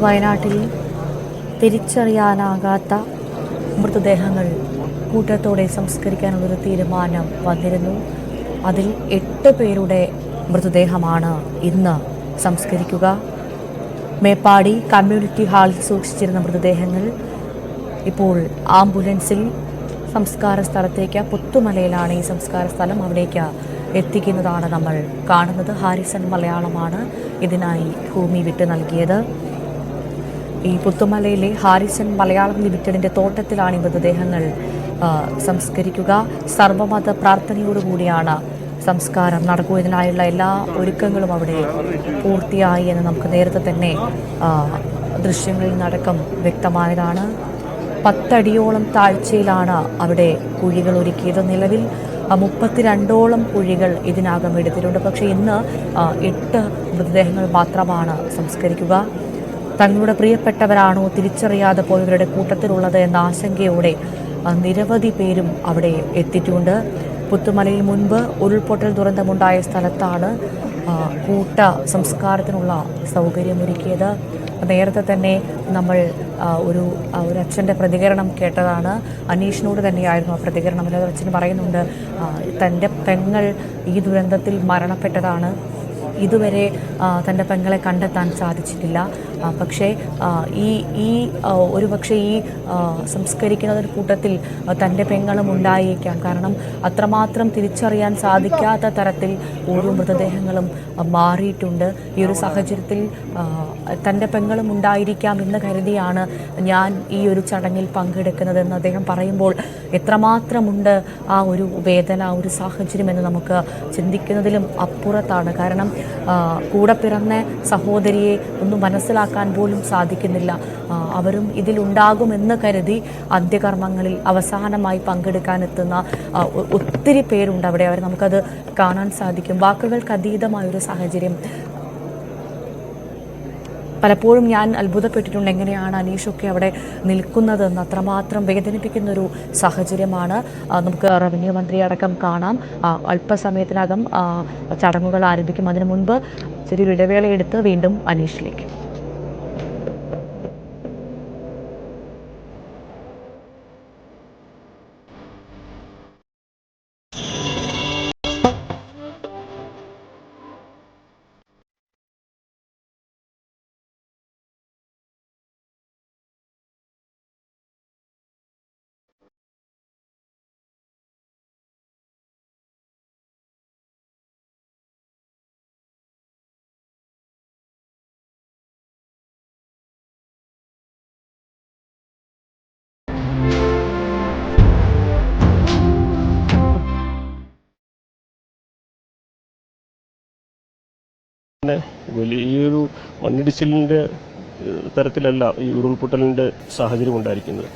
വയനാട്ടിൽ തിരിച്ചറിയാനാകാത്ത മൃതദേഹങ്ങൾ കൂട്ടത്തോടെ സംസ്കരിക്കാനുള്ളൊരു തീരുമാനം വന്നിരുന്നു. അതിൽ 8 പേരുടെ മൃതദേഹമാണ് ഇന്ന് സംസ്കരിക്കുക. മേപ്പാടി കമ്മ്യൂണിറ്റി ഹാളിൽ സൂക്ഷിച്ചിരുന്ന മൃതദേഹങ്ങൾ ഇപ്പോൾ ആംബുലൻസിൽ സംസ്കാര സ്ഥലത്തേക്ക്, പുത്തുമലയിലാണ് ഈ സംസ്കാര സ്ഥലം, അവിടേക്ക് എത്തിക്കുന്നതാണ് നമ്മൾ കാണുന്നത്. ഹാരിസൺ മലയാളമാണ് ഇതിനായി ഭൂമി വിട്ട് നൽകിയത്. ഈ പുത്തുമലയിലെ ഹാരിസൺ മലയാളം ലിമിറ്റഡിന്റെ തോട്ടത്തിലാണ് ഈ മൃതദേഹങ്ങൾ സംസ്കരിക്കുക. സർവമത പ്രാർത്ഥനയോടുകൂടിയാണ് സംസ്കാരം നടക്കുക. ഇതിനായുള്ള എല്ലാ ഒരുക്കങ്ങളും അവിടെ പൂർത്തിയായി എന്ന് നമുക്ക് നേരത്തെ തന്നെ ദൃശ്യങ്ങളിൽ നിന്നടക്കം വ്യക്തമായതാണ്. 10 അടിയോളം താഴ്ചയിലാണ് അവിടെ കുഴികൾ ഒരുക്കിയത്. നിലവിൽ 32ഓളം കുഴികൾ ഇതിനകം എടുത്തിട്ടുണ്ട്. പക്ഷേ ഇന്ന് 8 മൃതദേഹങ്ങൾ മാത്രമാണ് സംസ്കരിക്കുക. തങ്ങളുടെ പ്രിയപ്പെട്ടവരാണോ തിരിച്ചറിയാതെ പോയവരുടെ കൂട്ടത്തിലുള്ളത് എന്ന ആശങ്കയോടെ നിരവധി പേരും അവിടെ എത്തിയിട്ടുണ്ട്. പുത്തുമലയിൽ മുൻപ് ഉരുൾപൊട്ടൽ ദുരന്തമുണ്ടായ സ്ഥലത്താണ് കൂട്ട സംസ്കാരത്തിനുള്ള സൗകര്യമൊരുക്കിയത്. നേരത്തെ തന്നെ നമ്മൾ ഒരു അച്ഛൻ്റെ പ്രതികരണം കേട്ടതാണ്. അനീഷിനോട് തന്നെയായിരുന്നു ആ പ്രതികരണം. അച്ഛൻ പറയുന്നുണ്ട്, തൻ്റെ പെങ്ങൾ ഈ ദുരന്തത്തിൽ മരണപ്പെട്ടതാണ്. ഇതുവരെ തൻ്റെ പെങ്ങളെ കണ്ടെത്താൻ സാധിച്ചിട്ടില്ല. പക്ഷേ ഒരുപക്ഷെ ഈ സംസ്കരിക്കുന്നതിന് കൂട്ടത്തിൽ തൻ്റെ പെങ്ങളും ഉണ്ടായേക്കാം. കാരണം അത്രമാത്രം തിരിച്ചറിയാൻ സാധിക്കാത്ത തരത്തിൽ ഓരോ മൃതദേഹങ്ങളും മാറിയിട്ടുണ്ട്. ഈ ഒരു സാഹചര്യത്തിൽ തൻ്റെ പെങ്ങളും ഉണ്ടായിരിക്കാം എന്ന് കരുതിയാണ് ഞാൻ ഈ ഒരു ചടങ്ങിൽ പങ്കെടുക്കുന്നതെന്ന് അദ്ദേഹം പറയുമ്പോൾ എത്രമാത്രമുണ്ട് ആ ഒരു വേദന, ആ ഒരു സാഹചര്യം എന്ന് നമുക്ക് ചിന്തിക്കുന്നതിലും അപ്പുറത്താണ്. കാരണം കൂടെ പിറന്ന സഹോദരിയെ ഒന്നും മനസ്സിലാക്കാൻ പോലും സാധിക്കുന്നില്ല. അവരും ഇതിലുണ്ടാകുമെന്ന് കരുതി അന്ത്യകർമ്മങ്ങളിൽ അവസാനമായി പങ്കെടുക്കാനെത്തുന്ന ഒത്തിരി പേരുണ്ട് അവിടെ. നമുക്കത് കാണാൻ സാധിക്കും. വാക്കുകൾക്ക് അതീതമായൊരു സാഹചര്യം. പലപ്പോഴും ഞാൻ അത്ഭുതപ്പെട്ടിട്ടുണ്ട്, എങ്ങനെയാണ് അനീഷൊക്കെ അവിടെ നിൽക്കുന്നതെന്ന്. അത്രമാത്രം വേദനിപ്പിക്കുന്നൊരു സാഹചര്യമാണ്. നമുക്ക് റവന്യൂ മന്ത്രി അടക്കം കാണാം. അല്പസമയത്തിനകം ചടങ്ങുകൾ ആരംഭിക്കും. അതിനു മുൻപ് ചെറിയൊരു ഇടവേളയെടുത്ത് വീണ്ടും അനീഷിലേക്ക്. വലിയൊരു മണ്ണിടിച്ചിലിൻ്റെ തരത്തിലല്ല ഈ ഉരുൾപൊട്ടലിൻ്റെ സാഹചര്യം ഉണ്ടായിരിക്കുന്നത്.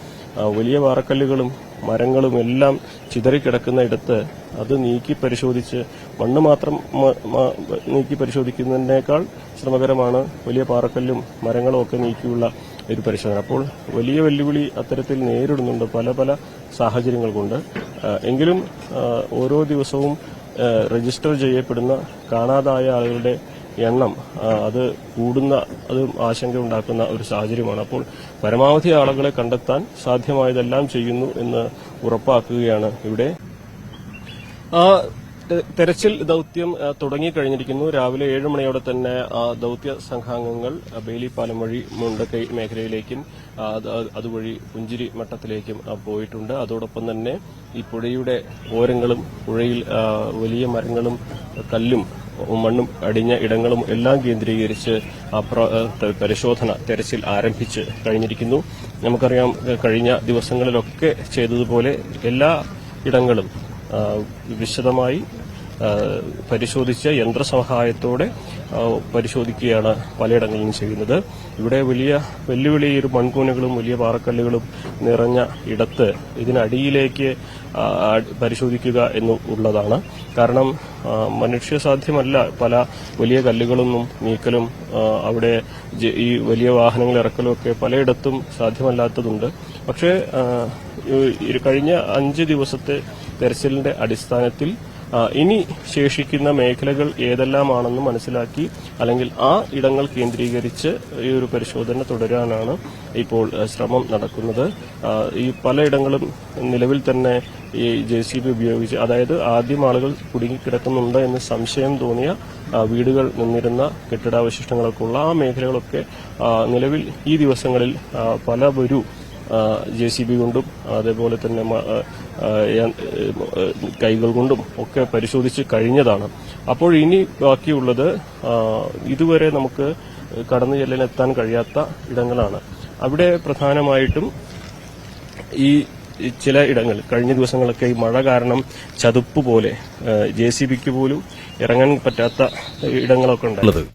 വലിയ പാറക്കല്ലുകളും മരങ്ങളും എല്ലാം ചിതറിക്കിടക്കുന്ന ഇടത്ത് അത് നീക്കി പരിശോധിച്ച് മണ്ണ് മാത്രം നീക്കി പരിശോധിക്കുന്നതിനേക്കാൾ ശ്രമകരമാണ് വലിയ പാറക്കല്ലും മരങ്ങളും ഒക്കെ നീക്കിയുള്ള ഒരു പരിശോധന. അപ്പോൾ വലിയ വെല്ലുവിളി അത്തരത്തിൽ നേരിടുന്നുണ്ട് പല സാഹചര്യങ്ങൾ കൊണ്ട്. എങ്കിലും ഓരോ ദിവസവും രജിസ്റ്റർ ചെയ്യപ്പെടുന്ന കാണാതായ ആളുകളുടെ എണ്ണം അത് ആശങ്ക ഉണ്ടാക്കുന്ന ഒരു സാഹചര്യമാണ്. അപ്പോൾ പരമാവധി ആളുകളെ കണ്ടെത്താൻ സാധ്യമായതെല്ലാം ചെയ്യുന്നു എന്ന് ഉറപ്പാക്കുകയാണ് ഇവിടെ. തെരച്ചിൽ ദൌത്യം തുടങ്ങിക്കഴിഞ്ഞിരിക്കുന്നു. രാവിലെ 7 മണിയോടെ തന്നെ ദൌത്യ സംഘാംഗങ്ങൾ ബേലിപ്പാലം വഴി മുണ്ടക്കൈ മേഖലയിലേക്കും അതുവഴി പുഞ്ചിരി മട്ടത്തിലേക്കും പോയിട്ടുണ്ട്. അതോടൊപ്പം തന്നെ ഈ പുഴയുടെ ഓരങ്ങളും പുഴയിൽ വലിയ മരങ്ങളും കല്ലും മണ്ണും അടിഞ്ഞ ഇടങ്ങളും എല്ലാം കേന്ദ്രീകരിച്ച് തെരച്ചിൽ ആരംഭിച്ച് കഴിഞ്ഞിരിക്കുന്നു. നമുക്കറിയാം, കഴിഞ്ഞ ദിവസങ്ങളിലൊക്കെ ചെയ്തതുപോലെ എല്ലാ ഇടങ്ങളും വിശദമായി പരിശോധിച്ച് യന്ത്രസഹായത്തോടെ പരിശോധിക്കുകയാണ് പലയിടങ്ങളിലും ചെയ്യുന്നത്. ഇവിടെ വലിയ വെല്ലുവിളി ഒരു മൺകൂനകളും വലിയ പാറക്കല്ലുകളും നിറഞ്ഞ ഇടത്ത് ഇതിനടിയിലേക്ക് പരിശോധിക്കുക എന്നുള്ളതാണ്. കാരണം മനുഷ്യസാധ്യമല്ല പല വലിയ കല്ലുകളൊന്നും നീക്കലും അവിടെ ഈ വലിയ വാഹനങ്ങൾ ഇറക്കലും ഒക്കെ പലയിടത്തും സാധ്യമല്ലാത്തതുണ്ട്. പക്ഷേ കഴിഞ്ഞ 5 ദിവസത്തെ തെരച്ചിലിന്റെ അടിസ്ഥാനത്തിൽ ഇനി ശേഷിക്കുന്ന മേഖലകൾ ഏതെല്ലാമാണെന്ന് മനസ്സിലാക്കി അല്ലെങ്കിൽ ആ ഇടങ്ങൾ കേന്ദ്രീകരിച്ച് ഈ ഒരു പരിശോധന തുടരാനാണ് ഇപ്പോൾ ശ്രമം നടക്കുന്നത്. ഈ പലയിടങ്ങളും നിലവിൽ തന്നെ ഈ JCB ഉപയോഗിച്ച്, അതായത് ആദ്യം ആളുകൾ കുടുങ്ങിക്കിടക്കുന്നുണ്ട് എന്ന് സംശയം തോന്നിയ വീടുകൾ നിന്നിരുന്ന കെട്ടിടാവശിഷ്ടങ്ങളൊക്കെ ഉള്ള ആ മേഖലകളൊക്കെ നിലവിൽ ഈ ദിവസങ്ങളിൽ പലവരു JCB കൊണ്ടും അതേപോലെ തന്നെ കൈകൾ കൊണ്ടും ഒക്കെ പരിശോധിച്ച് കഴിഞ്ഞതാണ്. അപ്പോൾ ഇനി ബാക്കിയുള്ളത് ഇതുവരെ നമുക്ക് കടന്നു ചെല്ലാനെത്താൻ കഴിയാത്ത ഇടങ്ങളാണ്. അവിടെ പ്രധാനമായിട്ടും ഈ ചില ഇടങ്ങൾ കഴിഞ്ഞ ദിവസങ്ങളൊക്കെ ഈ മഴ കാരണം ചതുപ്പ് പോലെ JCBക്ക് പോലും ഇറങ്ങാൻ പറ്റാത്ത ഇടങ്ങളൊക്കെ ഉണ്ടായിരുന്നു.